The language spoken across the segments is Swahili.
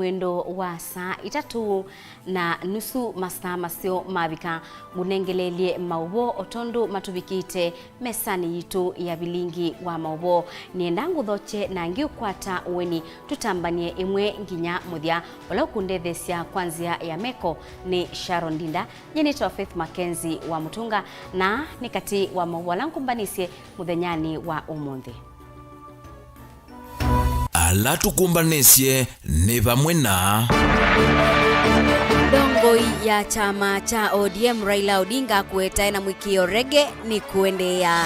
Mwendo wa saa 3:30 masaa masio mavika munengelelie Mauvoo otondu matubikite mesani yitu ya Vilingi wa Mauvoo niendangu thoche na ngiukwata uweni tutambanie imwe nginya muthia wala kundethesia kwanzia ya meko ni Sharon Ndinda nyenito Faith MAKENZI wa Mutunga na nikati wa Mauvoo lankumbanisie muthenyani wa umuthi. Ala tukumbanesie ni vamwe na Ndongoi ya chama cha ODM Raila Odinga kuetae na mwikio rege ni kuendea.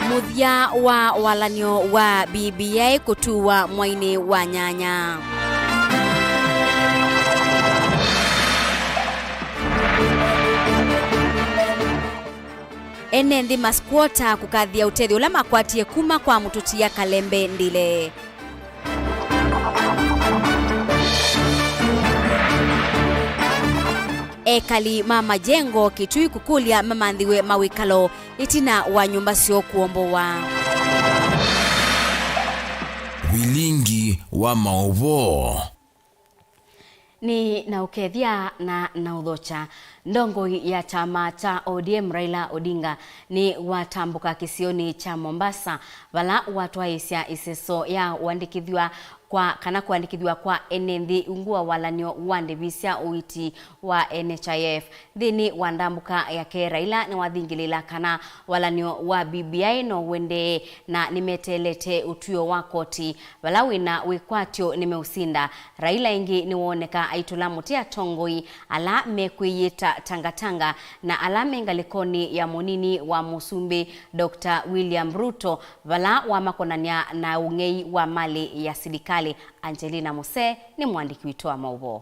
Muthia wa walanio wa BBI kutua mwaini wa nyanya. Enendi maskwota kukathia utethi ula makwatie kuma kwa mututia Kalembe Ndile. Ekali mama jengo kitui kukulia mamandhiwe mawikalo itina wa nyumba sio kuombowa. Vilingi wa Mauvoo Ni naukethia na udhocha. Ndongoi ya chama cha ODM Raila Odinga ni watambuka kisioni cha Mombasa vala watwaisya iseso ya uandikithwa kwa kana kuandikithwa kwa enendi ungua walanio wandevisya uiti wa NHIF thini wandambuka yake Raila ni wathingilila kana walanio wa BBI no wende na nimetelete utuyo wa koti vala wina wikwatyo nimeusinda Raila ingi ni woneka aitula mutia tongoi ala mekwiyita tangatanga na ala mengalikoni ya monini wa Musumbi Dr. William Ruto vala wa makonania na ungei wa mali ya sidikali. Angelina Muse ni mwandiki witu wa Mauvoo.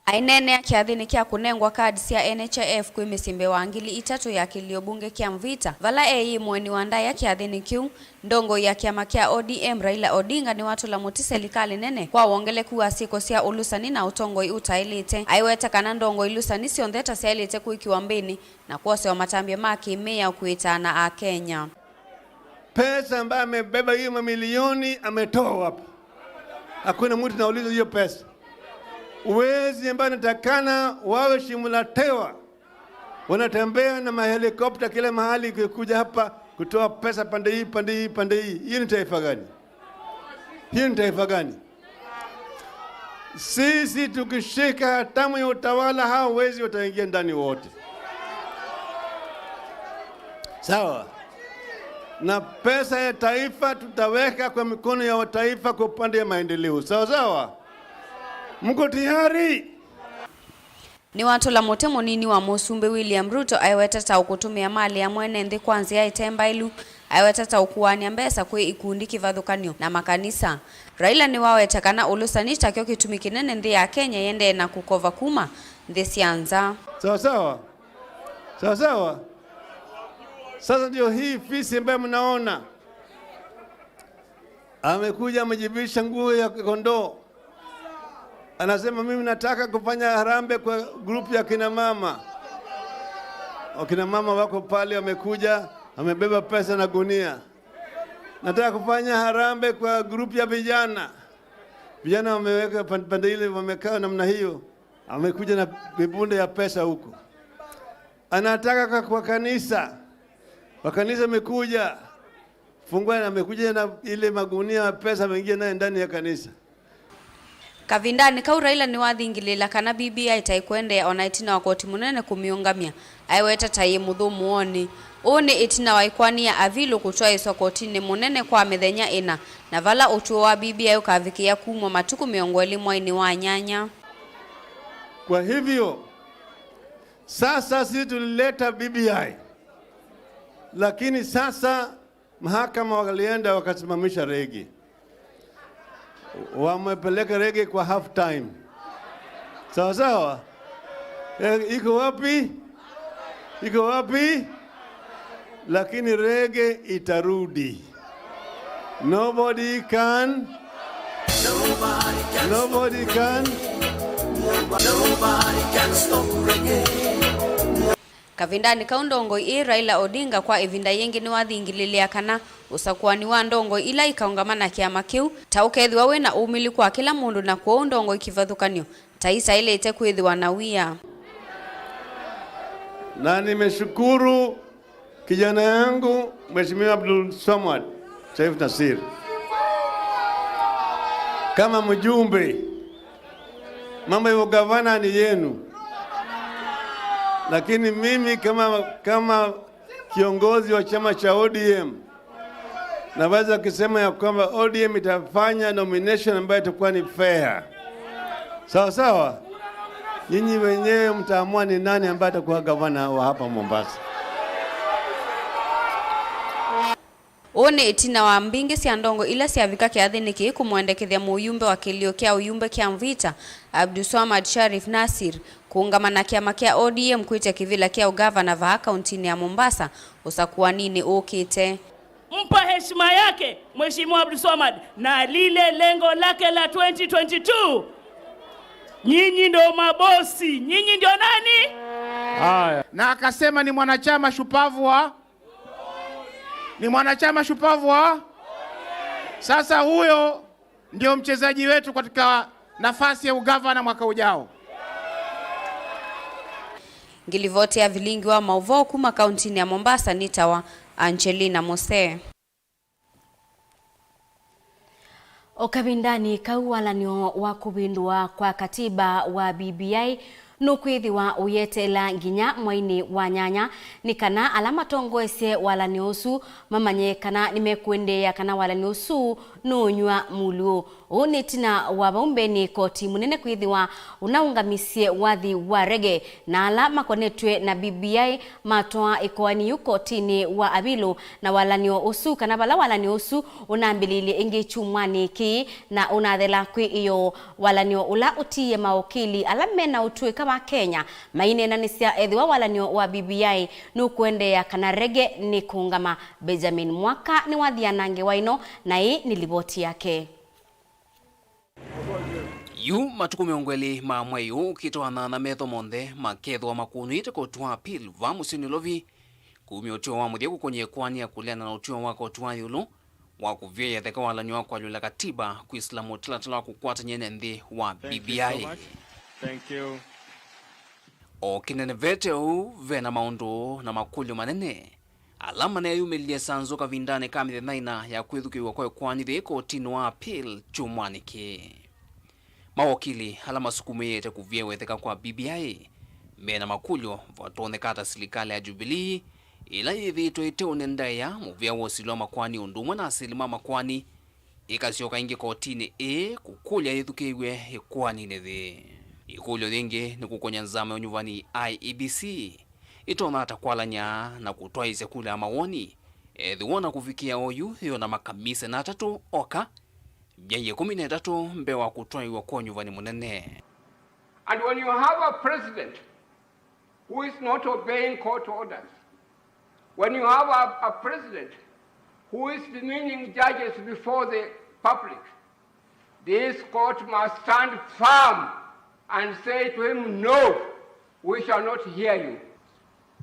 Ainene ya kiathini kia kunengwa kadi cia NHIF kwi misimbe wa ngili 3 ya kilio bunge kia mvita vala mweni wanda ya kiathini kiu ndongo ya kiama kia ODM Raila Odinga ni watu la muti serikali nene kwa wongeleku wa siko cia ulusani na utongoi utailite aiweta kana ndongo ilusani siontheta cia ilite kuikiwa mbini na kuose wa matambia maki meya kuitana a Kenya. Pesa ambayo amebeba hiyo mamilioni ametoa wapi? Hakuna mtu nauliza hiyo pesa. Uwezi ambayo natakana wawe shimulatewa. Wanatembea na mahelikopta kila mahali kuja hapa kutoa pesa pande hii pande hii pande hii. Hiyo ni taifa gani? Hiyo ni taifa gani? Sisi tukishika hatamu ya utawala hao wezi wataingia ndani wote. Sawa? Na pesa ya taifa tutaweka kwa mikono ya wataifa kwa upande ya maendeleo. Sawa sawa? Mko tayari? Ni watu la mote monini wa Musumbi William Ruto aiwetata ukutumia mali ya mwene nthi kwanzia itemba ilu aiwetata ukuwania mbesa kwe ikundi kivathukanio na makanisa. Raila ni waweta kana ulusani takio kitumi kinene nthi ya Kenya yende na kukova kuma nthi sianza. Sawa sawa? Sawa sawa? Sasa ndio hii fisi ambayo mnaona amekuja amejibisha nguo ya kondoo. Anasema mimi nataka kufanya harambee kwa grupu ya kina mama. Wakina mama wako pale wamekuja, amebeba pesa na gunia. Nataka kufanya harambee kwa grupu ya vijana. Vijana wameweka pande ile wamekaa namna hiyo. Amekuja na bibunde ya pesa huko. Anataka kwa kanisa. Wakanisa amekuja. Fungua na amekuja na ile magunia ya pesa ameingia naye ndani ya kanisa. Kavindani kau Raila ni wathingilila kana BBI taikwende ona itina wa koti munene kumiungamia aiweta tai muthumu oni une itina wa ikwania avilu kutwa iso kotini munene kwa mithenya ina na vala utuo wa BBI ukavikia kumwa matuku miongweli mwaini wa nyanya. Kwa hivyo sasa sisi tulileta BBI lakini sasa mahakama walienda wakasimamisha rege. Wamepeleka rege kwa half time. Sawa sawa? Iko wapi? Iko wapi? Lakini rege itarudi. Nobody can stop reggae. Kavindani kaundongo Raila Odinga kwa ivinda yengi ni wathingililia kana usakuani wa ndongo ila ikaungamana kiama kiu taukethwa we na umili kwa kila mundu na kwa ndongo ikivathukanio taisa ile ite kwithiwa na wia. Na nimeshukuru kijana yangu Mheshimiwa Abdul Swamad Sharif Nasir kama mjumbe. Mambo ya gavana ni yenu, lakini mimi kama kiongozi wa chama cha ODM naweza kusema ya kwamba ODM itafanya nomination ambayo itakuwa ni fair. Sawa sawa, nyinyi wenyewe mtaamua ni nani ambaye atakuwa gavana wa hapa Mombasa. One itina wa mbingi cia ndongo ila ciavika kiathiniki kumwendekethia muyumbe wa kilio kia uyumbe kia mvita Abdulswamad Sharif Nasir kuungamana kiama kia ODM kuite kivila kia ugavana va akaunti ya Mombasa usakuwa nini ukite. Mpa heshima yake Mheshimiwa Abdulswamad na lile lengo lake la 2022. Nyinyi ndio mabosi, nyinyi ndio nani? Haya. Na akasema ni mwanachama shupavu wa Sasa huyo ndio mchezaji wetu katika nafasi ya ugavana mwaka ujao. Ngilivoti ya Vilingi wa Mauvoo kuma kaunti ya Mombasa nitawa Angelina Mose. Okavindani kauwalanio wa kubindua kwa katiba wa BBI nukwithiwa uyetela nginya mwaini wa nyanya ni kana alama tongoesye walaniosu mamanye kana nimekuendea kana walaniosu nunywa mulu unitina wa baumbeni koti munene kwithiwa unaungamisye wathi wa rege na alama konetwe na BBI matoa ikoani yuko tini wa abilu na walanio usu kana bala walanio usu unambililie ingi chumwani ki na unathela kwi iyo walanio ula utiye maokili alamena utue kama Kenya maine nanisia edhiwa walanio wa BBI nukuendea kana rege ni kuungama. Benjamin Mwaka ni wathianange waino na hii ni ripoti yake. Yu matuku miongweli mamweyu ukitoana na metho monde makethwa makunu ite kotwa appeal va musini lovi kumiotio wa muthia kukonye kwani ya kuliana na utio wako twa yulu wa kuvya theka walanyo kwa lula katiba ku Islamu tlatala kukwata nyene nthi wa BBI. Thank you. O kinene vete u vena maundu na makulyo manene alama na yumilie sanzo kavindane kamile naina ya kwithukiwa kwa kwani theko tino wa appeal chumwaniki. Mawakili alama sukumiyete kuvyewetheka kwa BBI mena makulyo vatonekata serikali ya Jubilee ila yithitwo iteune ndaya muvya wosilwa makwani undumwe na asilima makwani ikasioka ingi kotini kukulya yithukiwe ikwani nethi ikulyo thingi ni kukonya nzama unyuvani IEBC itona atakwalanya na kutwaise kula mawoni thiwona kufikia oyu hiyo na makamisa na tatu oka byaye 13 mbewa kutwaiwa kwa nyuvani munene. And when you have a president who is not obeying court orders, when you have a president who is demeaning judges before the public, this court must stand firm and say to him, no, we shall not hear you.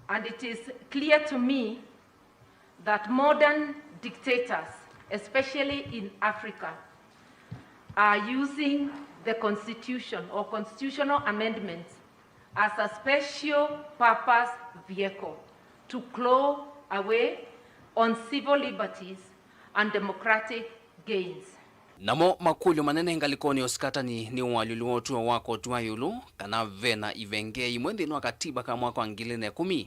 And it is clear to me that modern dictators, especially in Africa, are using the constitution or constitutional amendments as a special purpose vehicle to claw away on civil liberties and democratic gains. Namo makulyo manene ngalikoni oskatani ni walulu wotu wako tuayulu kana vena ivenge imwendi no katiba kama mwaka wa 2010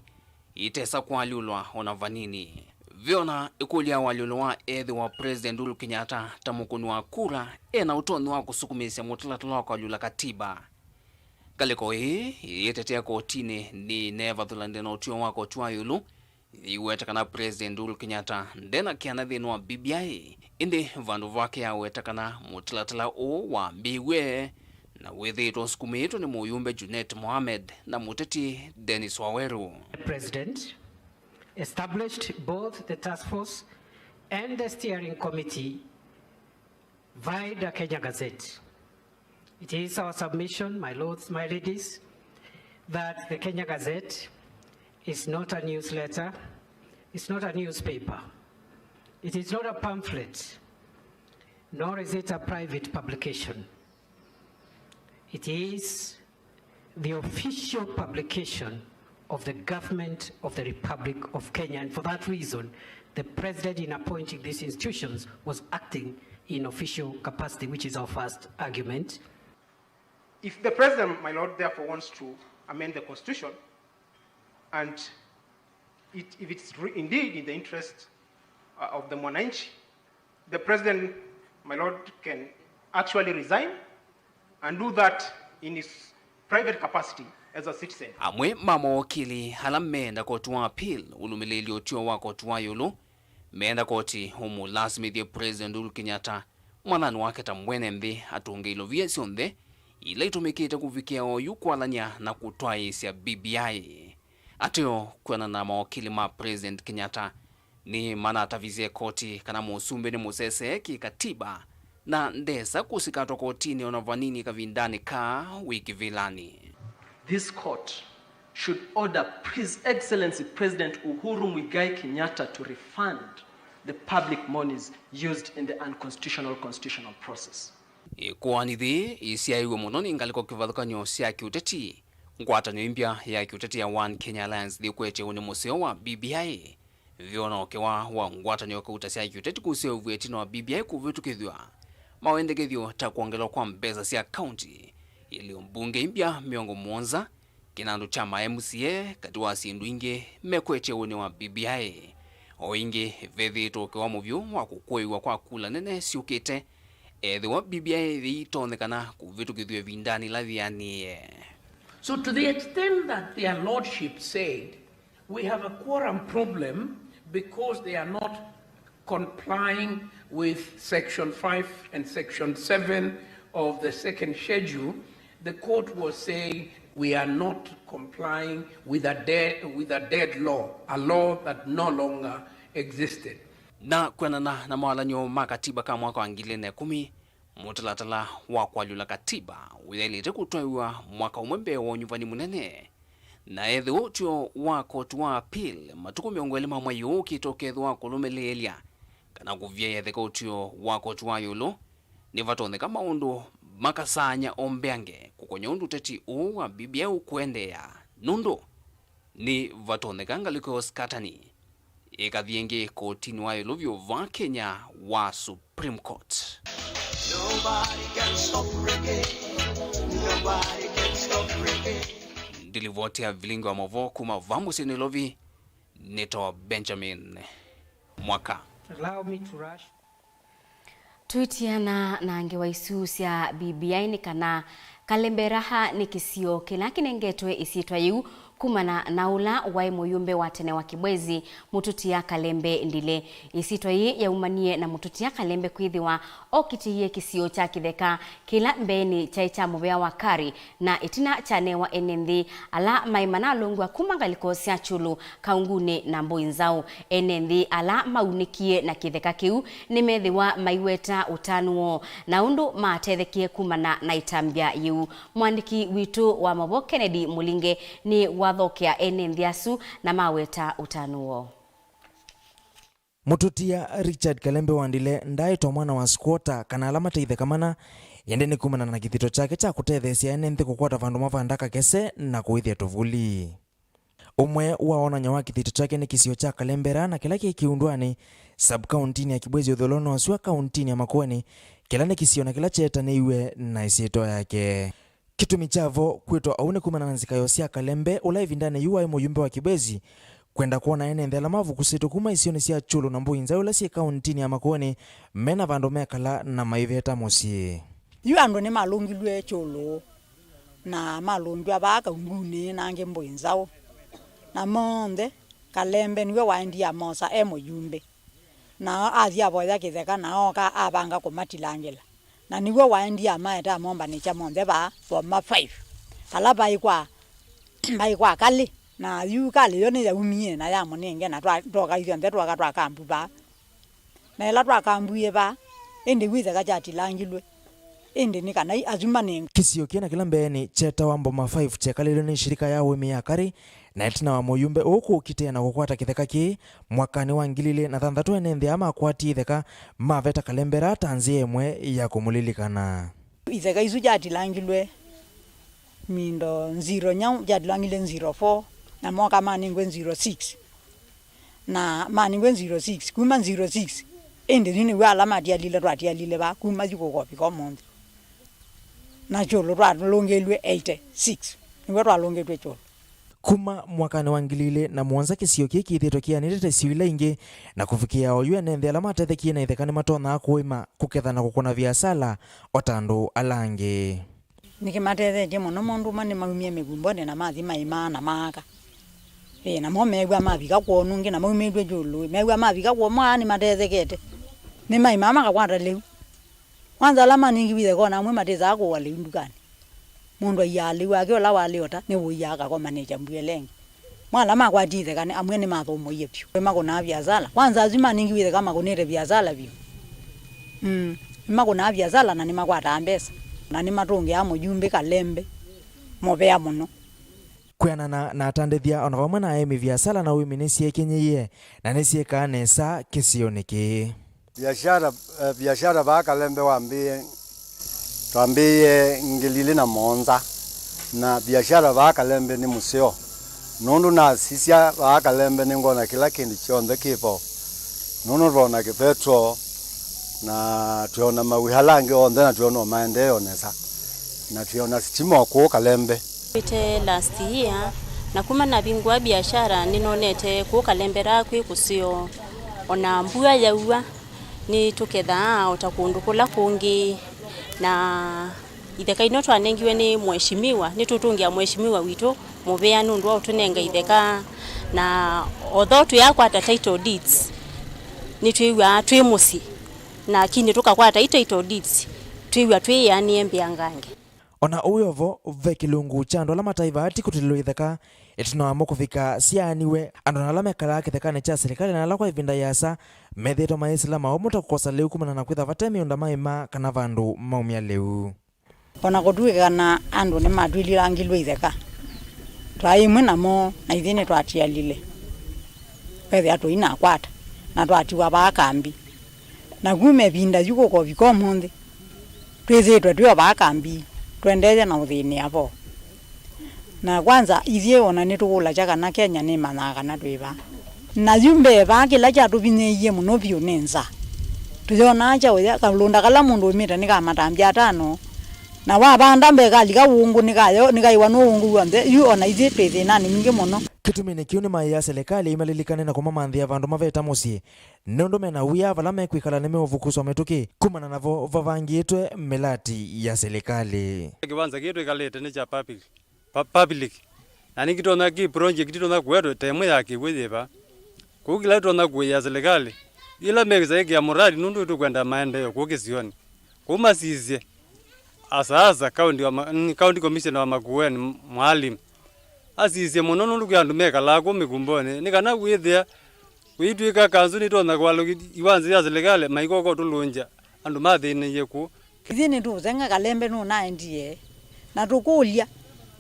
itesa kwa lulwa ona vanini viona ikulia walulu wa ethi wa President Uhuru Kenyatta tamukunu wa kura na utoni wa kusukumisya mutlatala kwa lula katiba galiko yetetea kotini ni nevertheless no utio wako tuayulu iwetakana President Uhuru Kenyatta ndena kiana thino wa BBI indi vandu vake yawetakana mutlatala wa mbiwe na wethito sukumito ni muyumbe Junet Mohamed na muteti Dennis Waweru. The President established both the task force and the steering committee via the Kenya Gazette. It is our submission, my lords, my ladies, that the Kenya Gazette is not a newsletter, it's not a newspaper, it is not a pamphlet, nor is it a private publication. It is the official publication of the government of the Republic of Kenya, and for that reason, the president in appointing these institutions was acting in official capacity, which is our first argument. If the president, my lord, therefore wants to amend the constitution, and if it's indeed in the interest of the mwananchi, the president, my lord, can actually resign and do that in his private capacity as a citizen. Amwe mawakili halamenda koti wa appeal ulumileli otio wa koti wa yulu menda koti humu lasmi the president Uhuru Kenyatta mwanani wake tamwene mbe atunge ilovia sionde ila itumikite kufikia oyu kualanya na kutwa isi ya BBI. Ateo kuena na mawakili ma president Kenyatta ni mana atavizie koti kana musumbe ni musese kikatiba na ndesa kusikato kotini onavanini kavindani ka wiki vilani. This court should order His Excellency President Uhuru Muigai Kenyatta to refund the public monies used in the unconstitutional constitutional process. Kuanithi isiaiwe munoni ngaliko kivadhukanyo siya kiuteti ngwatanyo impya ya kiuteti ya One Kenya Alliance dhikweche uni museo wa BBI viona okewa wa ngwatanyo kauta siya kiuteti kuseo vuetino wa BBI kuvitu kithua mawende kithio takuongelo kwa mbeza siya county ili mbunge impya miongo mwonza kinandu chama MCA katiwa sindu inge mekweche uni wa BBI oinge vethi toke wa muvyo wa kukwewa kwa kula nene siukite the wa BBI the tonekana kuvitu kithwe vindani la viani. So to the extent that their lordship said we have a quorum problem because they are not complying with section 5 and section 7 of the second schedule, the court was saying we are not complying with a dead law, a law that no longer existed. Na kwena na mawalanyo makatiba kama mwaka wa 2010 mutalatala wa kwalula katiba wilelete kutoiwa mwaka umwembe wa nyuvani munene na ethe otio wa kotu wa appeal matuku miongwele mamwa yuki tokedhu wa kulumelelia kana kuvye ethe otio wa kotu wa yulu ni vatonde kama undu makasanya ombeange kukonyo undu teti wa BBI ukuendea nundu ni vatonde kangaliko skatani ikathienge kotini wa yulu vyo va Kenya wa Supreme Court. Nobody can stop reggae. Nobody can stop reggae. Ndilivoti ya Vilingi wa Mauvoo kuma vamusi nilovi Neto Benjamin Mwaka. Allow me to rush. Tuitiana na ngewa isusia BBI ni kana kalemberaha ni kisio kila kinengetwe isitwa yu kumana naula wai muyumbe watene wa Kibwezi mututia Kalembe ndile isitwa yi ya umanie na mututia Kalembe kwithiwa okitiye kisio cha kitheka kila mbeni chaicha muvea wakari na itina chanewa enenthi ala maimana longwa kumangaliko sia chulu kaungune na mboinzao enenthi ala maunikie na kitheka kiu nimethiwa maiweta utanuo na undu matethekie kumana na itambia yu. Mwandiki witu wa Mauvoo Kennedy Mulinge ni wathokia enenthiasu na maweta utanuo. Mututia Richard Kalembe wandile ndaitwa mwana wa squatter kana alama teithikamana yendeni kumana na kithito chake cha kutethesia enenthi kukwata vandu mavandaka kese na kuithia tuvuli. Umwe waonanya wa kithito chake ni kisio cha Kalembera na kila kiundwani sub-countini ya Kibwezi udholono wasua countini ya Makueni kila ni kisio na kila cheta niwe na isieto yake. Kitumi chavo kwitwa aune kumana na nzikayo sia Kalembe ulaivi ndane yuwa muyumbe wa Kibwezi kwenda kuona enenthi alamavu kusitu kuma isioni sia chulu na mbuinza ula si kauntini ya Makueni mena vandu mekala na maiveta musi. Yu andu ni malungilwe chulu na malungilwe baka unguni na nge mbuinzao na monde Kalembe niwe waendia mosa muyumbe na athia boya kitheka na oka abanga kumatilangela na niwe waendia maeta momba ni cha monde ba forma 5 kala baikwa kali na yu kali yo ni ya umie na ya monenge na twa ithio nde twa kambu ba na ela twa kambuye ba ende wiza ka chati langilwe ende ni kana azumane kisio kiena kila mbeni cheta wa mboma 5 chekalile ni shirika ya wemi ya kari na itina wa muyumbe uku kitea na kukwata kitheka ki mwakani wa ngilile na thanthatu enenthi ama kwati itheka maveta kalembera tanzie emwe ya kumulilikana itheka isu jatilangilwe mindo 0 nyau jatilangile 04 na mwaka mani ngwe 06 na mani ngwe 06 kuma 06 ende nini wa alama dialile ba kuma yuko kopi komonde na jolo rwalongelwe 86 niwe rwalongelwe jolo kuma mwakani wa ngilile na mwanza kisio kiki ithito kia nirete siwila ingi na kufikia oyu enenthi alama tethekie na ithekani matona kuima kuketha na kukona biasala otandu alangi nikimatetheje muno mundu mane maumie megumbone na mathi maimana maka na mo megwa mavika kwonu ngi na maumedwe jolo megwa mavika kwa mwana matethekete ni maimama kakwata leu kwanza alama ningi bithe kona mwe mateza ako wale ndukani mundu ayali wake ola wale ota ne woyaka kwa manager mbuyelenge mwala makwatithe kane amwe ni mathomo yepyo kwema kona biazala kwanza azima ningi bithe kama konere biazala byo makona biazala na ni makwata mbesa na ni matungi amo jumbe kalembe mobea muno kwianana na atandithia ona vamwe na emi biasala na wimi nisie kinyiye na nisie kanesa kisio niki biashara ba kalembe twambie ngilili na monza na biashara ba kalembe ni museo nundu na sisia ba kalembe ni ngona kila kindu chonde kipo nundu rona ke petro na tuona mawihalange onde na tuona maendeleo nesa na tuona stima ko kalembe ite last year na kuma na bingwa biashara ninonete ko kalembera kwi kusio ona mbua yaua ni tuketha utakundu kula kungi na itheka ino twanengiwe ni mheshimiwa ni tutungia mheshimiwa witu mubea nundu utunenga itheka na otho yakwata title deeds ni twiwa twimusi na kini tukakwata title deeds twiwa twiyanie mbiangange ona uyovo vekilungu chando la mataiva ati kutililo itheka itunawamo kufika sianiwe ando na alame kala kithekane cha serikali na ala kwa ivinda yasa methito maisila maomuta kukosa leu kumana na kwitha vatemi unda maima kana vandu maumia leu ona kutuikana andu ni matwililangilwe itheka twaimwe namo na ithine twatialile pethe atu ina kwata na twatiwa bakambi na gume vinda yuko ko vikomonde twizitwe twa bakambi twendeje na uthini hapo na kwanza ithie ona nitukula chaka na Kenya ni managa na twiba na yumbe ba kila cha tubinye muno bio nenza tuona acha oya kalunda kala mundu umita nika matambia tano na wa banda mbega lika wungu nikaiwa no wungu wande yu ona ithie twithe nani mingi muno kitumine kiuni mai ya serikali imalilikane na kuma manthi ya vandu maveta musi nondo mena uya vala mekwikala nime uvukuswa metuki kumana navo vavangitwe melati ya serikali kibanza kitu ikalete ni cha public na nikitona ki project kitona kwetu temu yake wetheba kukila tona kwe ya serikali ila megeza ya muradi nundu tukwenda maendeleo kukisioni kuma sizie asasa county commissioner wa Makueni mwalimu asizie muno nundu kyandu meka lako mikumbone nikana withia witwika kanzu ni tona kwalo iwanze ya serikali maikoko tulunja andu mathine yeku ithini tuzenga kalembe no naendie na tukulia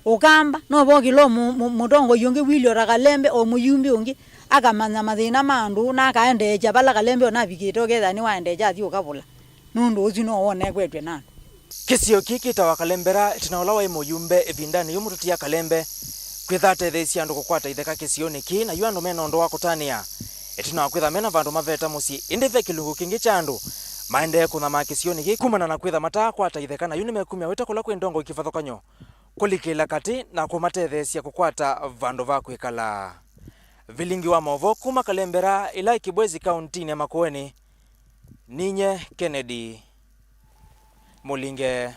ukamba no bogilo mutongo yonge wilio ra kalembe o muyumbi ungi akamanya mathina mandu na kaendeja bala kalembe ona bigito getha ni waendeja athi ukabula nundu uzino wone kwetwe na kisio kiki tawa kalembera tinaolawa imuyumbe evindani yumututia kalembe kwithate thesi andu kukwata itheka kisioni ki na yuando mena ndo wakutania etina kwitha mena vandu maveta musi indeve kilungu kingi chandu maende kuna makisioni ki kumana na kwitha mata kwata itheka na yuni mekumia wita kula kwendongo ikifathokanyo kulikila kati na kumatethesia kukwata vandu va kwikala Vilingi wa Mauvoo kuma kalembera ila ikibwezi kauntini ya Makueni ninye Kennedy Mulinge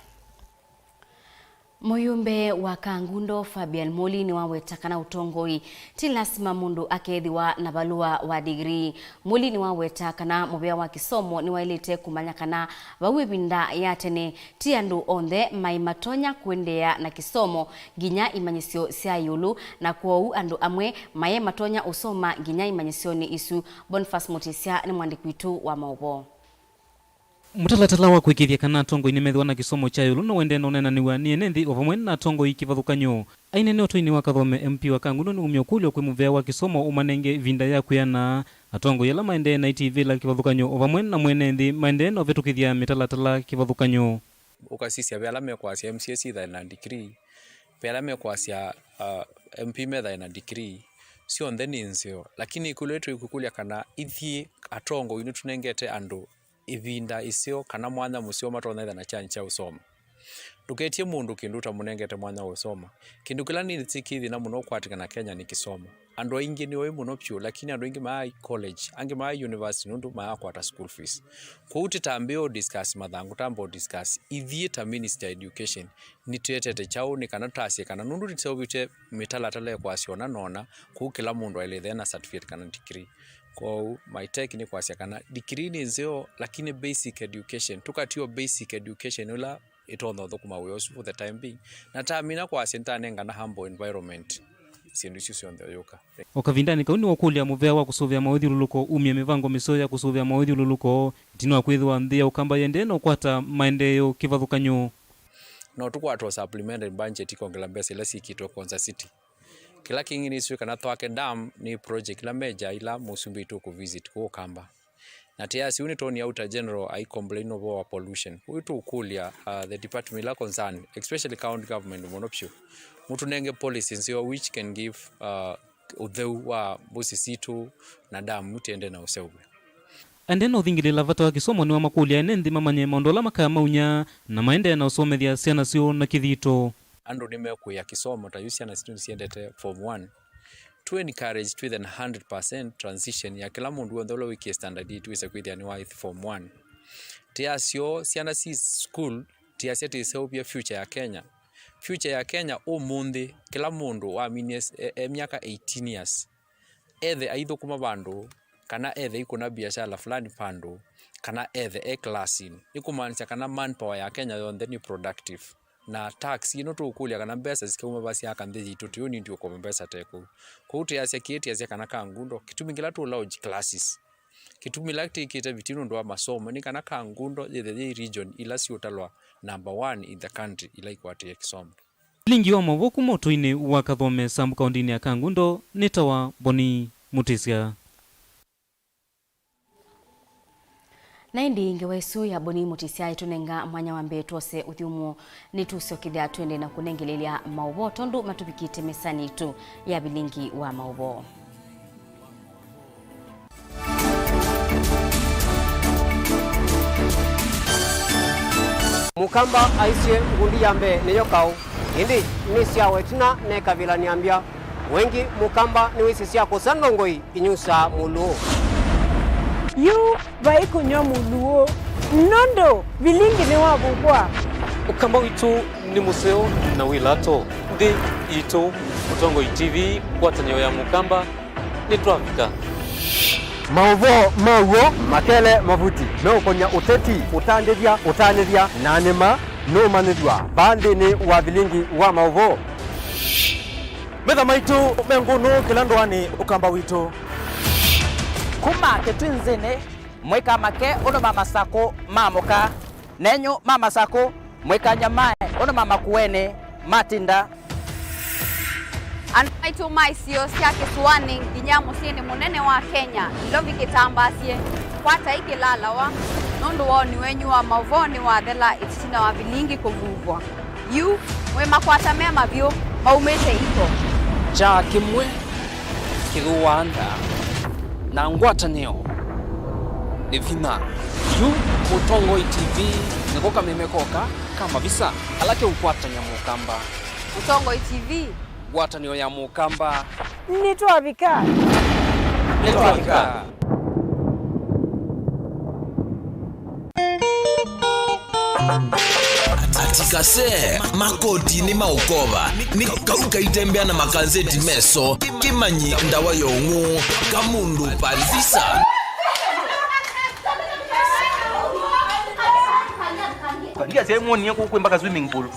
Muyumbe wa Kangundo Fabian Moli ni wawetakana utongoi ti lasima mundu akethiwa na balua wa degree Moli ni wawetakana mubea wa kisomo ni wailite kumanyakana bawe binda ya tene ti andu onthe maimatonya kuendea na kisomo ginya imanyisio sia yulu na kuou andu amwe maye matonya usoma ginya imanyisio ni isu Boniface Mutisia ni mwandiki wetu wa Mauvoo Mutalatala wa kwikithia kana tongo inemethwa na kisomo chayo luno wende nonena niwa ni enendi ovamwe na tongo ikivathukanyo ainene otoini wa Kathome MP wa Kangundo ni umyokulyo kwi muvea wa kisomo umanenge vinda ya kuyana atongo yala maende na ITV la kivathukanyo ovamwe na mwenendi maende no vetukithia mitalatala kivathukanyo ukasisia vela mekwasia MCC tha na degree vela mekwasia MP metha na degree sio ndeni nzio lakini ikuletu ikukulia kana ithi atongo inu tunengete andu ivinda isio kana mwanya musio matonetha na chancha usoma tuketie mundu kindu ta munengete mwanya usoma kindu kila ni tsikithi na muno kwatika na Kenya ni kisomo andu aingi ni oi muno pyo lakini andu aingi mai college angi mai university nundu mai akwata school fees kuuti tambio discuss mathangu tambo discuss ithieta minister education ni tuetete chao ni kana tasie kana nundu titsovite mitalatala kwa siona nona ku kila mundu aile na certificate kana degree kwa my tech ni kwa kana degree ni nzio lakini basic education tukatio basic education ula itondo thukuma weosu for the time being na tamina kwa senta nenga na humble environment sindu sio ndio yoka okavindani kauni wakulia muvea wa kusuvia maudhi luluko umye mivango misoya kusuvia maudhi luluko tino kwithwa ndia ukamba yende no kwata maendeleo kivathukanyo no tukwato supplementary budget ikongela mbesa ila sikitwa Konza City kila kingine sio kana twake dam ni project la major ila musumbi tu ku visit ko kamba na tia si unitoni outer general I complain over pollution uitu ukulia the department la concern especially county government monopsio mutu nenge policies which can give udheu wa busisitu na dam mutende na useuwe andeno thingilila vata wa kisomo ni wa makulia enendi mamanye mondola makama unya na maende na usomethia siana sio na kithito ando nimekuya kisomo tayusia na students siendete form 1 to encourage to the 100% transition ya kila mundu wandolo wiki standard tuweze kwithia ni wa form 1 tiasio siana si school tiasia tisopia future ya Kenya umundi kila mundu wa miaka 18 years ethe aitho kuma bandu kana ethe ikuna biashara fulani pandu kana ethe classing ikumanisha kana manpower ya Kenya yonde ni productive na tax ino tukulia kana mbesa zikauma basi akandeji tutuni ndio kwa mbesa teko kuuti asia kieti asia kana Kangundo kitumingila tu lodge classes kitumila tikita vitino ndo masomo ni kana Kangundo the region ila si utalwa number 1 in the country ila ikwati ya kisomo Vilingi wa Mauvoo kumotoine wa Kathome Sambu kaundini ya Kangundo nitawa Boni Mutisia na indi inge waisu ya Boni Mutisia itunenga mwanya wambe tuose uthiumu ni tusio kithia twende na kunengelelia Mauvoo tondu matubikite mesani itu ya Vilingi wa Mauvoo mukamba aisie ngundi yambe neyo kau indi ni sia wetina ne kavila niambia wengi mukamba ni wisi sia kusandongoi inyusa muluo yu vai kunyo muluo nondo Vilingi ni wabukwa ukamba witu ni museo na wilato ndi ito utongo ITV kwatanyo ya mukamba ni trafika Mauvoo makele mavuti no konya uteti utandithia nanema no manithwa bandi ni wa Vilingi wa Mauvoo metha maitu menguno kilandwani ukamba witu kuma ketwinzene mweka make ono mama sako mamoka nenyo mama sako mweka nyamae ono mama kuene matinda Anaitu maisio siake suwani nginyamu sieni munene wa Kenya ilovi kitambasie kwata iki lalawa nundu woni wenyu wa Mauvoo ni wathela ititina wa Vilingi kuvuvwa yu mwe makwata mema vyo maumete ito cha kimwe kiruanda na ngwataneo ni vina yu utongo ITV nikoka memekoka kama visa alake ukwata nyamukamba utongo ITV ngwataneo ya mukamba nitwavika atikase makoti ni maukova ni kauka itembea na makazeti meso kimanyi ndawa yongu kamundu palvisa ndia sehemu ni yako mpaka swimming pool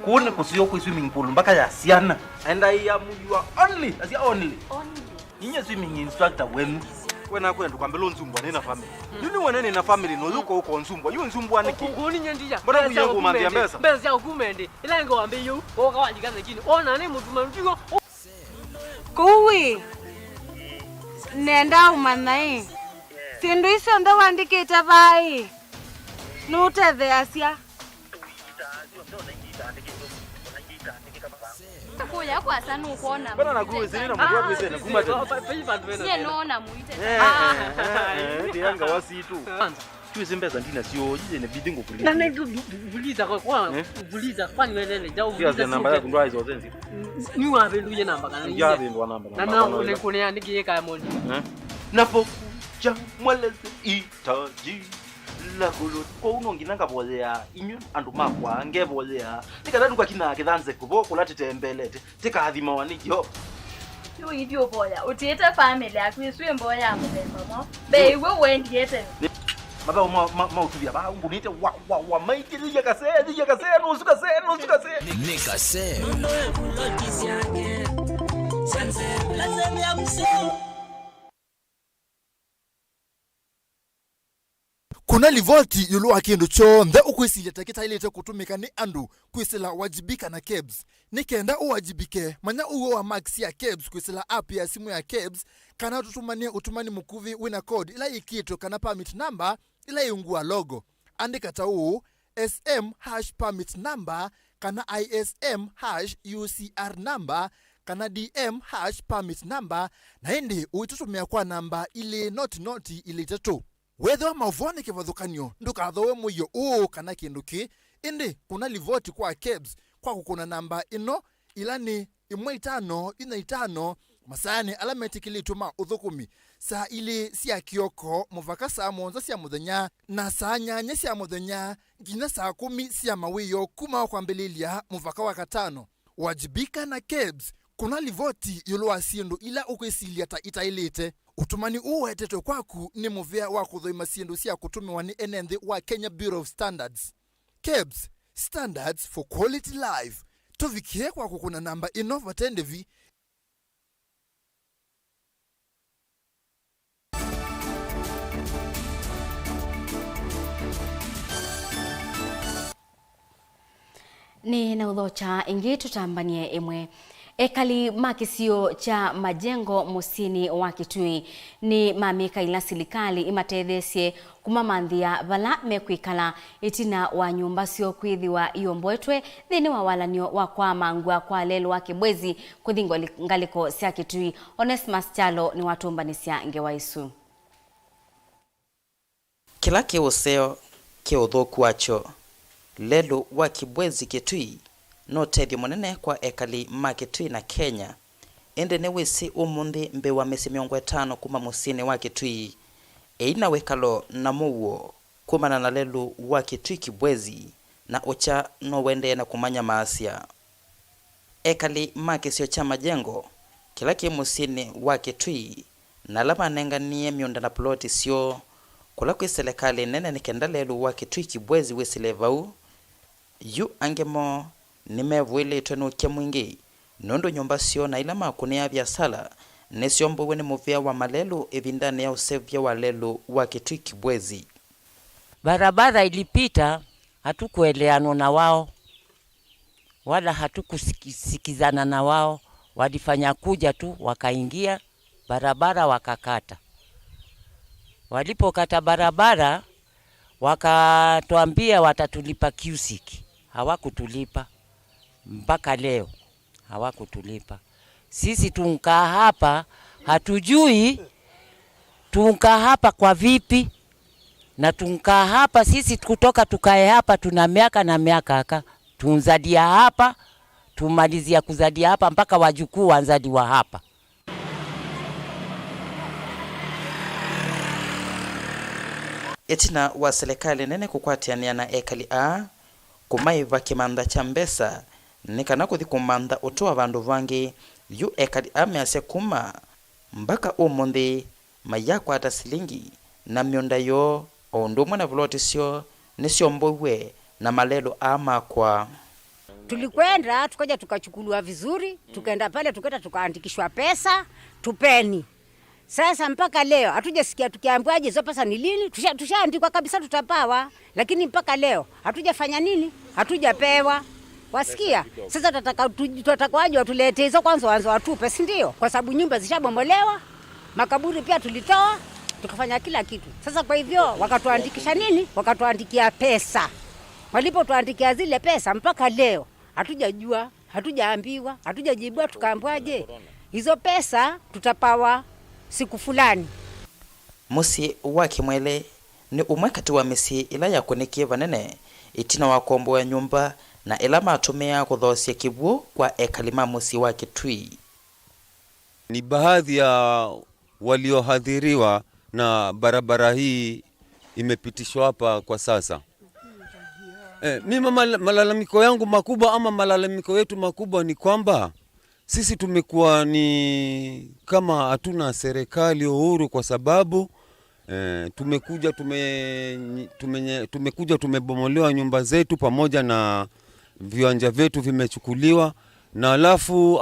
kuna kusio kwa swimming pool mpaka ya siana and I am you are only as your only inye swimming instructor wenu wena kwenda kwambelo nzumbwa nina family nini wanene na family no yuko huko nzumbwa yu nzumbwa niki ngoni nyendia mbona kuyengo mambia mbesa ya kumende ila ngo ambe yu okawandika ngini ona ne mutuma ndigo kuwi nenda umanai sindu icio ndo wandikite vai nuthe acia kuya kwa sana ukuona bana na gruwe zina mudwa kwese na kumate ye nona muite ndianga wasitu tuzimbeza ndina sio yije ne bidingo kuliza na vuliza kwa vuliza kwani welele jau vuliza namba yako ndo hizo zenzi ni wabe nduye namba kana ya ndo namba na ule kone andike kaya mondi napo ja mweleze itaji la kulo ko unonginanga bolea inyu andu makwa ngebolea tikadadu kwa kina kidanze kubo kulati tembelete tikadhima wanijo yo idio boya utieta family akwiswe mboya mubemba mo be we wendiete maba ma utubia ba ungunite wa maikili yakase no suka se nikase kuna livolti yulu akindu chonde ukwisilia takita ilete kutumika ni andu kwisila wajibika na KEBS nikenda uwajibike manya uwe wa max ya KEBS kwisila app ya simu ya KEBS kana tutumania utumani mukuvi wina code ila ikito kana permit number ila iungua logo andika tau SM #permit number kana ISM #UCR number kana DM #permit number na hindi uitutumia kwa namba ili noti ili tatu whether mavoni kivadhukanyo ndukathowe muyo kana kinduki indi kuna livoti kwa KEBS kwa kukuna namba ino ilani 15 masani alameti kilituma uthukumi saa ili sia kioko muvaka saa monza sia muthenya na saa nyanya sia muthenya nginya saa 10 sia mawiyo kuma kwambililia muvaka wa katano wajibika na KEBS kuna livoti yulwa sindu ila ukwisilia ta itailite utumani uwetetwe kwaku ni muvea wa kuthoima sindu sia kutumiwa ni enenthi wa Kenya Bureau of Standards KEBS Standards for Quality Life tuvikie kwa kukuna namba ino vatendevi ni na udhocha ingi tutambanie imwe ekali makisio cha majengo musini wa Kitui ni mamika ila silikali imatethesie kumamanthia vala mekwikala itina wa nyumba sio kwithiwa iyombwetwe thini wa walanio wa kwa mangua kwa lelo wake bwezi kuthingwa ngaliko sia Kitui. Onesmus Chalo ni watumbanisia ngewaisu kila kiuseo kiuthoku wacho lelo wa kibwezi Kitui no tethio munene kwa ekali ma Kitui na Kenya ende ne wisi umundi mbe wa mesi 50 kuma musini wa Kitui eina wekalo na Mauvoo kumana na lelu wa Kitui kibwezi na ocha no wende na kumanya maasia ekali ma kisio cha majengo kila kimusini wa Kitui na lama nenganie mionda na ploti sio kula kwa serikali nene nikenda lelu wa Kitui kibwezi wesilevau yu angemo nimevwile twenu kia mwingi nondo nyumba sio na ila makune ya biasala nesiombo wene muvia wa malelu evindane ya usevya wa lelu wa Kitui kibwezi. Barabara ilipita hatukueleano na wao wala hatukusikizana na wao, walifanya kuja tu wakaingia barabara wakakata. Walipokata barabara wakatuambia watatulipa cusic. Hawakutulipa mpaka leo, hawakutulipa. Sisi tunkaa hapa hatujui tunkaa hapa kwa vipi, na tunkaa hapa sisi kutoka tukae hapa tuna miaka na miaka haka tunzadia hapa tumalizia kuzadia hapa mpaka wajukuu wanzadiwa hapa. Etina wa serikali nene kukwatiania na ekali a kumaiva kimanda cha mbesa nikana kuthikumanda utoa vandu vangi yu ekali amease kuma mpaka umundi mayakwa ata silingi na mionda yo ondumwe na vloti sio nisio mbowe na malelo ama kwa tulikwenda tukaja tukachukuliwa vizuri, tukaenda pale tukaenda tukaandikishwa pesa tupeni. Sasa mpaka leo hatujasikia tukiambiwaje hizo pesa ni lini. Tushaandikwa kabisa tutapawa, lakini mpaka leo hatujafanya nini? Hatujapewa. Wasikia? Sasa tutataka waje watulete hizo kwanza wanzo watupe, si ndio? Kwa sababu nyumba zishabombolewa, makaburi pia tulitoa, tukafanya kila kitu. Sasa kwa hivyo wakatuandikisha nini? Wakatuandikia pesa. Walipotuandikia zile pesa mpaka leo hatujajua, hatujaambiwa, hatujajibiwa tukaambiwaje hizo pesa tutapawa siku fulani. Musi wa Kimwele ni umwe kati wa misi ila ya kunekie vanene itina wa kombo ya nyumba na ila matumia kuthosia kibuo kwa ekalima musi wa Kitui. Ni baadhi ya waliohadhiriwa na barabara hii imepitishwa hapa kwa sasa. Mimi malalamiko yangu makubwa ama malalamiko yetu makubwa ni kwamba sisi tumekuwa ni kama hatuna serikali uhuru kwa sababu tumekuja tumebomolewa nyumba zetu pamoja na viwanja vyetu vimechukuliwa, na alafu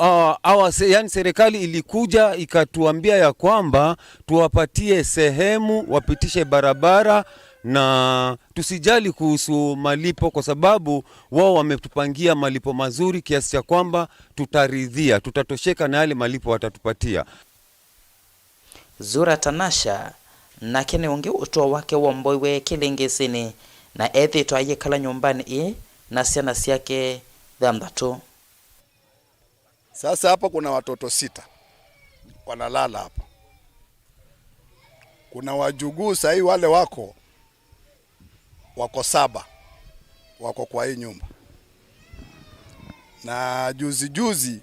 yani serikali ilikuja ikatuambia ya kwamba tuwapatie sehemu wapitishe barabara na tusijali kuhusu malipo kwa sababu wao wametupangia malipo mazuri kiasi cha kwamba tutaridhia, tutatosheka na yale malipo watatupatia. Zura Tanasha na kene unge utoa wake womboiwe kilingesini na ethi twaye kala nyumbani na siana siake dhamdatu. Sasa hapa kuna watoto 6 wanalala hapa. Kuna wajuguu sahi wale wako 7 wako kwa hii nyumba. Na juzi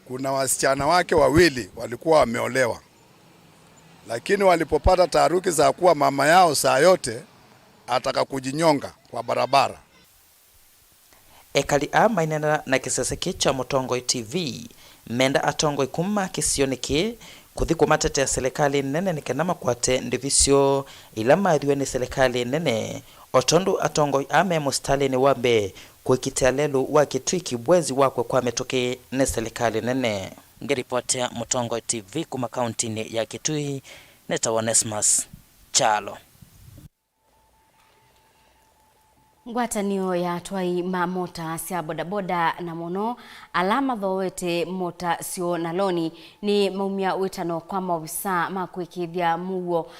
kuna wasichana wake 2 walikuwa wameolewa. Lakini walipopata taharuki za kuwa mama yao saa yote ataka kujinyonga kwa barabara. Ekali mainena na kisese kicha Mutongo TV menda atongo ikuma kisioniki kuthikwa matete ya serikali nene nikenama kwate ndivisio ila maadhiwe ni serikali nene otondu atongo ame mustali ni wambe kuikitea lelu wa Kitui kibwezi wakwe kwa metoke ne serikali nene. Ngeripotea Mutongo TV kuma kaunti ya Kitui neta Onesmus Chalo. Ngwatanio ya twai ma mota cia bodaboda na mono alama thowete mota sio naloni ni maumia witano kwa mawisa makwikithia muo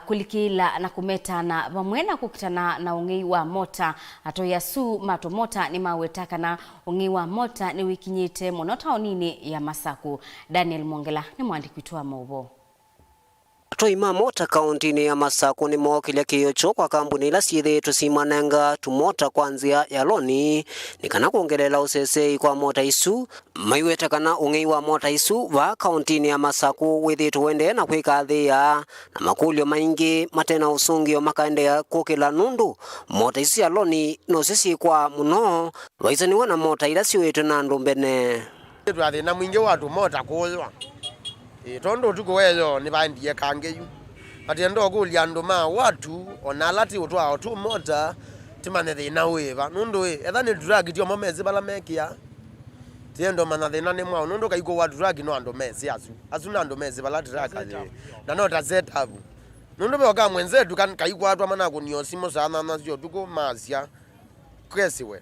kulikila na kumetana vamwena kukitana na ungei wa mota atoya su mato mota ni mawetaka na ungei wa mota ni wikinyite mono taonini ya Masaku. Daniel Mongela ni mwandiki wetu wa Mauvoo. Toima mota kaunti ya Masaku ni mokile kiyocho kwa kampuni ila siethe tusimanenga tumota kwanzia ya loni nikana kuongelela usesei kwa mota isu maiweta kana ungei wa mota isu wa kaunti ya Masaku withi tuwende na kwikathia na makulio maingi matena usungio makaendea kukila nundu mota isu ya loni no sisi kwa muno waisaniwa na mota ila siwetu na ndumbene na mwingi watu mota kuulwa tondo tuko wezo ni bandie kangeyu atendo kulia nduma watu onalati utwa otu mota timane thina wiva nundu ethani drug tio momezi bala mekia tiendo mana thina ni mwa nundu kaiko wa drug no ando mezi asu na ando mezi bala drug na no ta set up nundu boka mwenzetu kan kaiko watu mana kuniosimo sana na sio tuko mazia kwesiwe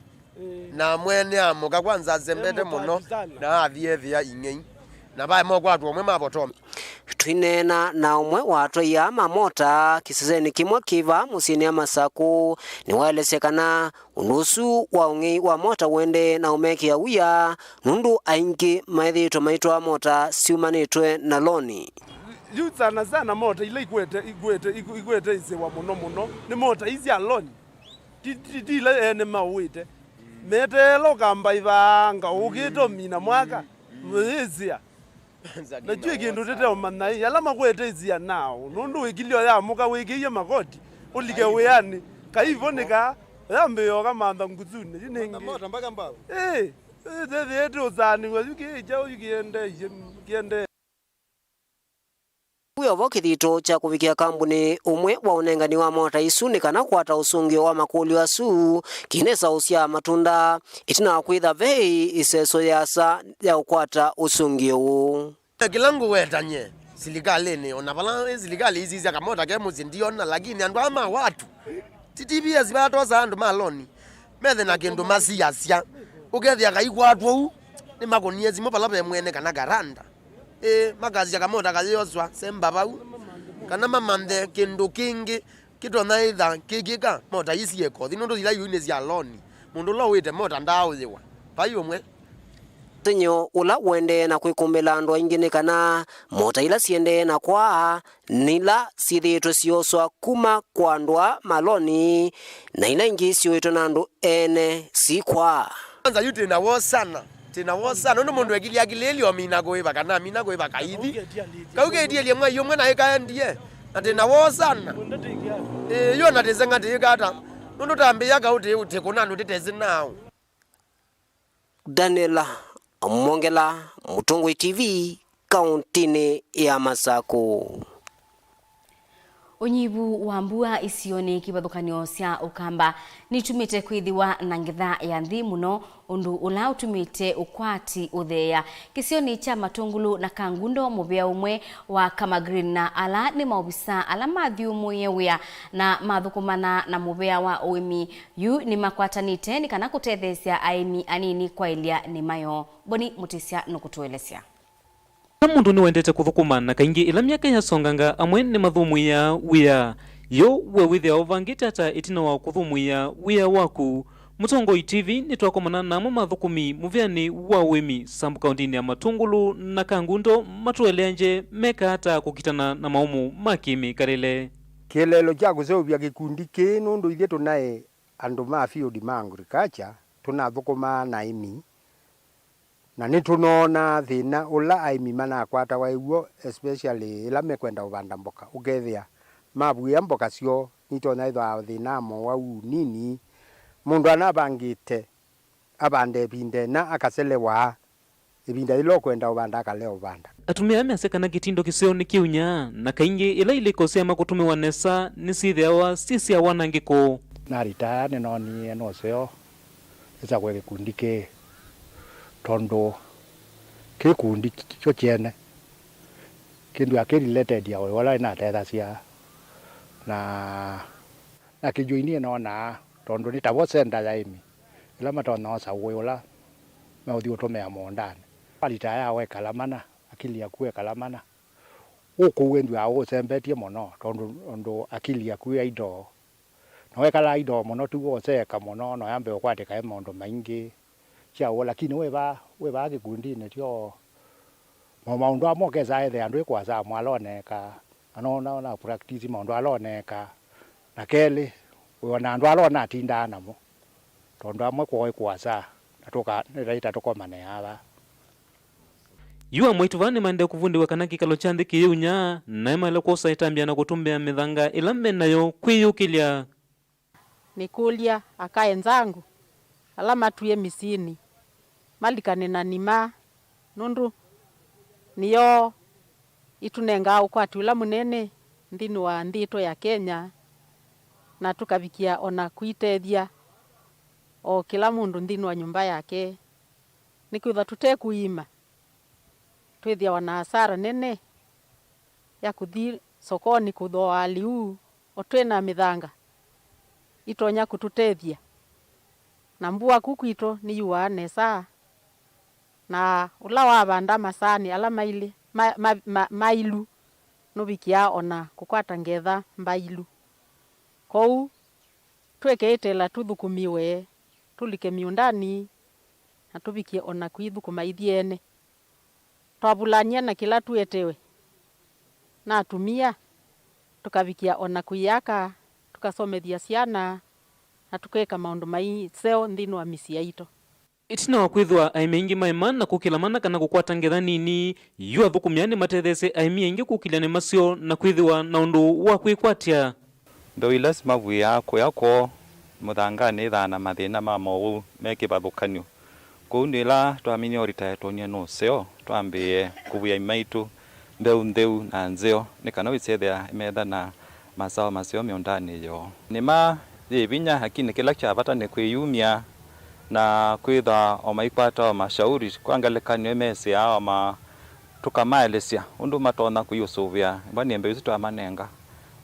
na mwene amoka kwanza zembete muno na athia ingei na bae mo kwatu omwe mabotome twinena na umwe watwa ya mamota kiseseni kimwe kiva musini ya Masaku ni waelesekana unusu wa ungei wa mota wende na umeki ya uya nundu aingi maithito maitwa mota siumanitwe na loni yu sana mota ile igwete ise wa muno ni mota izi ya loni ile ene mawite metelo kamba ivanga ukito mina mwaka mwezia na jwe kindu tete omanai alama kwete izia nao nundu wikilio ya muka wikiye makoti ulike weyani kaivonika yambe yoga manda nguzune jinenge mota mpaka mbao tete uzani wazukija ukiende uyo vokithito cha kuvikia kampuni umwe wa unengani wa mota isu nikana kwata usungio wa makuli wa su kinesa usia matunda itina kwitha vei iseso yasa ya ukwata usungio kilangu wetanye serikali ni ona bala serikali hizi za kamota kemo zindiona lakini andu ama watu TTPS batoza andu maloni methe na kindu masiasia ukethia kaigwatwo ni makonie zimo bala bemwene kana garanda magazi ya kamota kalioswa semba bau kana mamande kindu kingi kitona itha kigika mota isi eko thinondo zila yuine cia loni mundu lo wite mota ndauziwa payo mwe Tinyo ula wende na kwikumila andu aingi kana mota ila siende na kwa nila sithitwe cioswa kuma kwa andwa maloni na ila ingi cioitwe na andu ene sikwa kwanza yuti na wosana tina wosana ndo mundu egilia gilelio mina goiba kana mina goiba kaithi kauge dielie mwa yo mwana ekaendie atina wosana yo na tezenga tikata ndo tambia kauti uti kuna ndo tetezi nawo Daniela Mongela, Mutongwe TV, kauntini ya Masako. Unyivu wa mbua isioni kibathukanio cia ukamba nitumite kwithiwa na ngitha ya nthi muno undu ula utumite ukwati uthea kisioni cha Matungulu na Kangundo mubea umwe wa Kamagreen na ala ni maobisa ala mathiu muyewia na mathukumana na mubea wa uimi yu ni makwatanite ni kana kutethesia aimi anini kwa ilia ni mayo Boni Mutisia nukutuelesya. Mundu ni wendete kuthukumana kaingi ila myaka yasonganga amwe ni mathumu ya wia yo we withia ovangite ata itina wa kuthumu ya wia waku Mutongoi TV ni twakomana namo mathukumi muviani wa wimi Sambu kaundini ya Matungulu na Kangundo matuelenje meka ata kukitana na maumu makimi karele kilelo cha kuseuvya gikundi kinu ndo ithie tunae andu ma field ma agriculture tunathukuma na imi na nitunona thina ula aimi manakwata waiguo especially ila mekwenda ubanda mboka ukethia mabuya mboka cio nitona itha thina mo wau nini mundu anabangite abande binde na akaselewa ibinda ilo kwenda ubanda akaleo ubanda atumia ameasekana kitindo kiseo ni kiunya na kaingi ila ilikosema kutumiwa nesa ni sitheawa sisi awanangiko na ritaya ninoni enoseo isa kwe gikundi ke tondo kikundi kyo kiene kindu akirileted ya wala ina tetha cia na kijoinie nona tondo ni tabo senda ya imi ila matona osa wala na uthi utomea mondane alita ya we kalamana akili yaku we kalamana uku wendu awo sembetie mono tondo akili yaku ya ido na we kala ido mono tu oseka mono no yambe okwateka emondo maingi chao lakini we gikundi ne tio maundu amokeza ethe andu ikwaza mwaloneka anona na practice maundu aloneka na keli wona andu alona tinda namo tondo amwe kwa ikwaza atoka niraita tokomane aba Yua mwituvani mande kuvundiwa kana kikalo chandi kiyunya na imale kosa itambia na kutumbea mithanga ilambe nayo kwiyukilia nikulia akae nzangu alama tuye misini malikane na nima nundu niyo itunenga ukwati ula munene ndini wa ndito ya Kenya na tukavikia ona kuitethia o kila mundu ndini wa nyumba yake nikwitha tutekuima twithia wana hasara nene ya kuthi sokoni kuthoa aliu otwena mithanga itonya kututethia na mbua kukwito ni yuwa nesa na ula wa banda masani ala maili mailu nubikia ona kukwata ngetha mbailu kou tweketela tuthukumiwe tulike miundani na tubikie ona kwithukuma ithiene twabulania na kila tuetewe na atumia tukabikia ona kuyaka tukasomethia ciana na tukeka maundu mai seo ndino wa misi yaito itina wa kwithwa aime ingi maimana na kukilamana kana kukwata ngetha nini yu athukumiani matethese aime ingi kukiliane masio na kwithwa na undu wa kwikwatia ndo ilasima yako muthangani thana mathina ma Mauvoo mekibathukanio kou ndila twamini orita tonia no seo twambie kubuya imaitu ndeu na nzeo ni kana wicethea imetha na masao masio miondani yo nima vinya hakini kila cha bata ni kwiyumia na kwitha o maikwata o mashauri kwangalekana mesi ama tukamaelesya undu matona kuyusuvya bani mbe usitu amanenga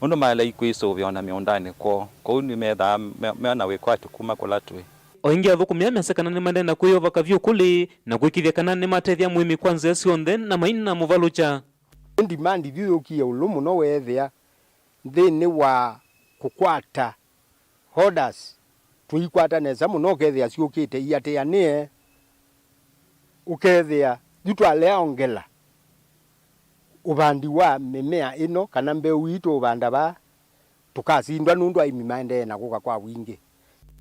undu maela ikwisuvya ona miondani ko ni metha meona wikwati kuma kulatwe oingi athukumia mesekana ni mandena kuyova kavyo kuli na kwikithia kana ni matethia mwimi kwanza cionthe na maina muvalucha demand vyukia ulumu no wethia thini wa kukwata orders tuikwata neza muno kethia ciukite iateanie ukethia jutwalea ongela ubandi wa mimea ino kana mbeu itu ubanda ba tukasindwa nundu aimi maende na kuka kwa wingi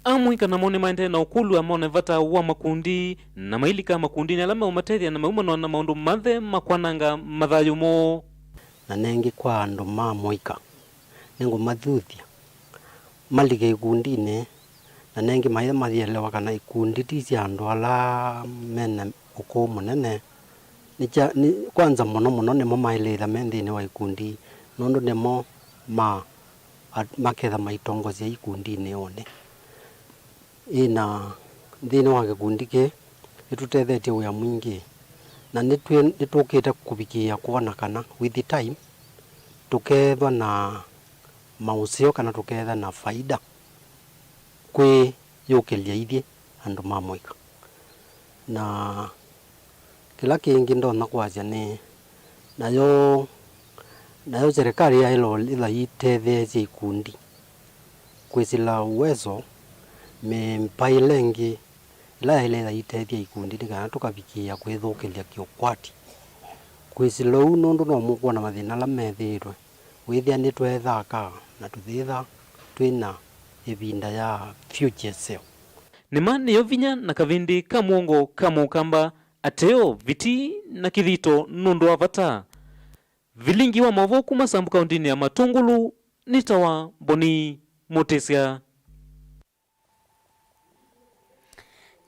amwi kana mone maende na ukulu amone vata wa makundi na mailika makundi na lama umatethia na maumano na maundu mathe makwananga mathayumo na nengi kwa andu mamoika nengo mathuthia malige ikundine na nengi maitha mathielewa kana ikundi ti cia andu ala mena uko munene ni kwanza muno nimo mailitha menthini wa ikundi nundu nimo maketha maitongozia ikundini one ina thini wa gikundi ki itutethetie wia mwingi na nitukite kubikia kuona kana with the time tukethwa na mausio kana tuketha na faida kwi yukilia ithi andu mamoika na kila kingi ndona kwaja ni nayo serikali ya ilo ila itethetie ikundi kwisila uwezo mempailengi ila ile itethia ikundi kana tukabikia kwithukilia kiukwati kwisila nundu no mukuona mathina la methirwe withia ni twethaka na tuthitha twina ibinda ya future self nima niyo vinya na kavindi ka muongo ka mukamba ateo viti na kithito nundu wa vata Vilingi wa Mauvoo kuma Sambu kaundini ya Matungulu nitawa Boni Mutesya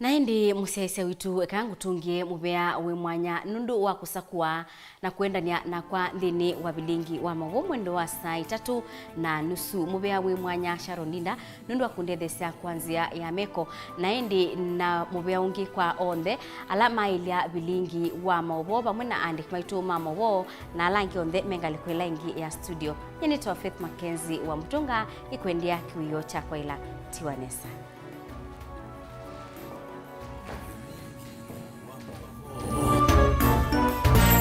naindi musiaisia witu ekangu tungie mubea we mwanya nundu wa kusakua na kuendania na kwa nthini wa Vilingi wa Mauvoo mwendo wa saa 3:30 mubea we mwanya Sharoninda nundu wa kundethesia kwanzia ya meko naindi na mubea ungi kwa onthe alama ilia Vilingi wa Mauvoo pamwe na andiki maitu ma Mauvoo na alangi onthe mengali kwela ingi ya studio yenitoa Faith Makenzi wa Mtunga ikwendia kiwio cha kwaila tiwanesa.